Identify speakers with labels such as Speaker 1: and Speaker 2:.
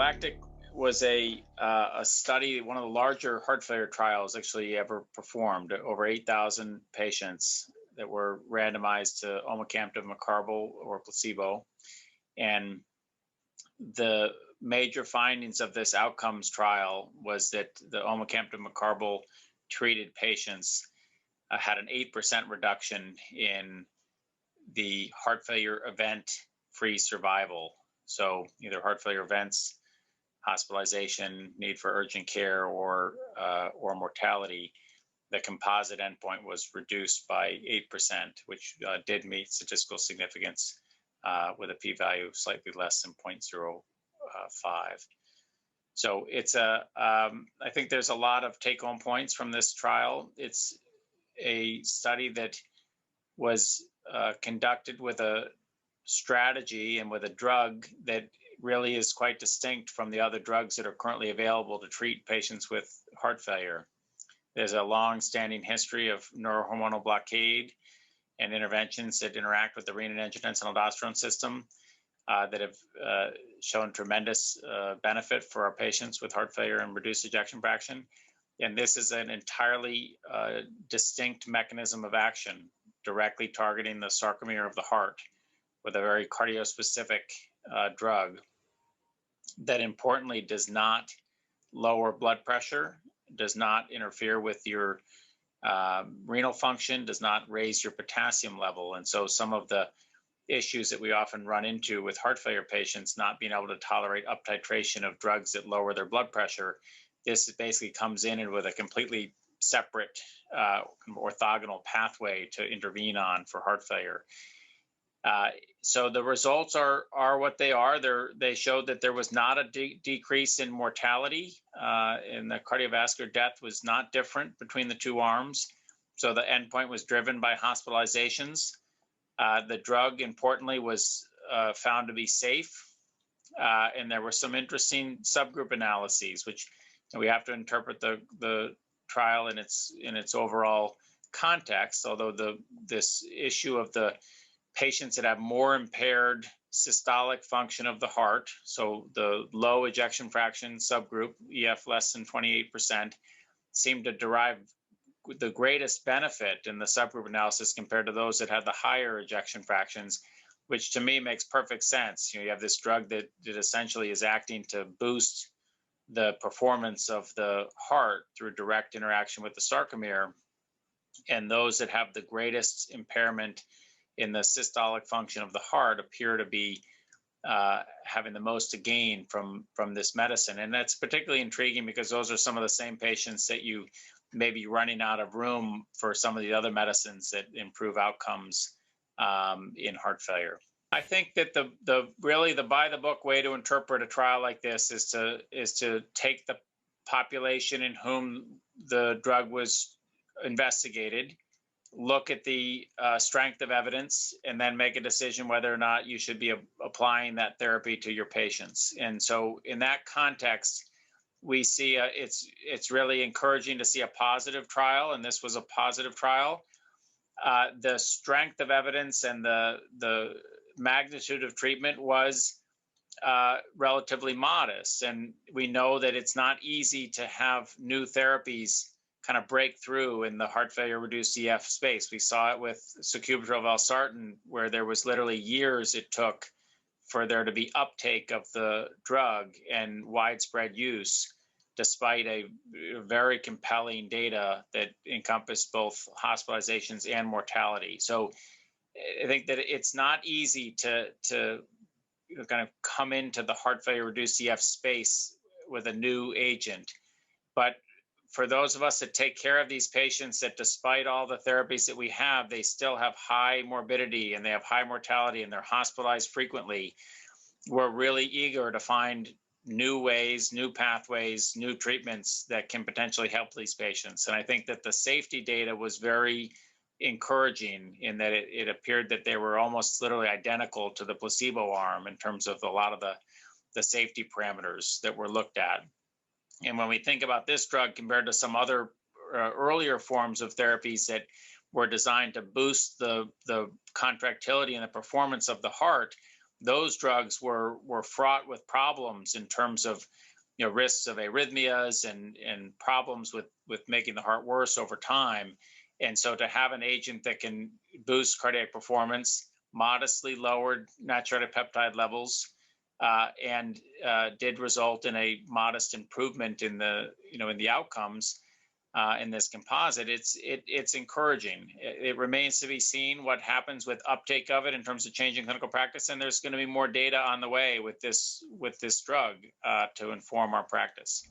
Speaker 1: Galactic was a study, one of the larger heart failure trials actually ever performed. Over 8,000 patients that were randomized to Omecamtiv mecarbil or placebo, and the major findings of this outcomes trial was that the Omecamtiv mecarbil treated patients had an 8% reduction in the heart failure event-free survival. So either heart failure events, hospitalization, need for urgent care, or mortality. The composite endpoint was reduced by 8%, which did meet statistical significance with a p-value slightly less than 0.05. So it's I think there's a lot of take-home points from this trial. It's a study that was conducted with a strategy and with a drug that really is quite distinct from the other drugs that are currently available to treat patients with heart failure. There's a long-standing history of neurohormonal blockade and interventions that interact with the renin-angiotensin-aldosterone system that have shown tremendous benefit for our patients with heart failure and reduced ejection fraction. And this is an entirely distinct mechanism of action, directly targeting the sarcomere of the heart with a very cardiospecific drug that importantly does not lower blood pressure, does not interfere with your renal function, does not raise your potassium level. And so some of the issues that we often run into with heart failure patients not being able to tolerate uptitration of drugs that lower their blood pressure, this basically comes in with a completely separate orthogonal pathway to intervene on for heart failure. So the results are what they are. They showed that there was not a decrease in mortality, and the cardiovascular death was not different between the two arms. So the endpoint was driven by hospitalizations. The drug, importantly, was found to be safe, and there were some interesting subgroup analyses, which we have to interpret the trial in its overall context. Although this issue of the patients that have more impaired systolic function of the heart, so the low ejection fraction subgroup, EF less than 28%, seemed to derive the greatest benefit in the subgroup analysis compared to those that had the higher ejection fractions, which to me makes perfect sense. You have this drug that essentially is acting to boost the performance of the heart through direct interaction with the sarcomere, and those that have the greatest impairment in the systolic function of the heart appear to be having the most to gain from this medicine. And that's particularly intriguing because those are some of the same patients that you may be running out of room for some of the other medicines that improve outcomes in heart failure. I think that the really the by the book way to interpret a trial like this is to take the population in whom the drug was investigated, look at the strength of evidence, and then make a decision whether or not you should be applying that therapy to your patients. And so in that context, we see it's really encouraging to see a positive trial, and this was a positive trial. The strength of evidence and the magnitude of treatment was relatively modest, and we know that it's not easy to have new therapies kind of break through in the heart failure reduced EF space. We saw it with sacubitril valsartan, where there was literally years it took for there to be uptake of the drug and widespread use, despite a very compelling data that encompassed both hospitalizations and mortality. So I think that it's not easy to kind of come into the heart failure reduced EF space with a new agent. But for those of us that take care of these patients that despite all the therapies that we have, they still have high morbidity and they have high mortality and they're hospitalized frequently, we're really eager to find new ways, new pathways, new treatments that can potentially help these patients. And I think that the safety data was very encouraging in that it appeared that they were almost literally identical to the placebo arm in terms of a lot of the safety parameters that were looked at. And when we think about this drug compared to some other earlier forms of therapies that were designed to boost the contractility and the performance of the heart, those drugs were fraught with problems in terms of risks of arrhythmias and problems with making the heart worse over time. And so to have an agent that can boost cardiac performance, modestly lowered natriuretic peptide levels, and did result in a modest improvement in the in the outcomes in this composite, it's encouraging. It remains to be seen what happens with uptake of it in terms of changing clinical practice, and there's going to be more data on the way with this drug to inform our practice.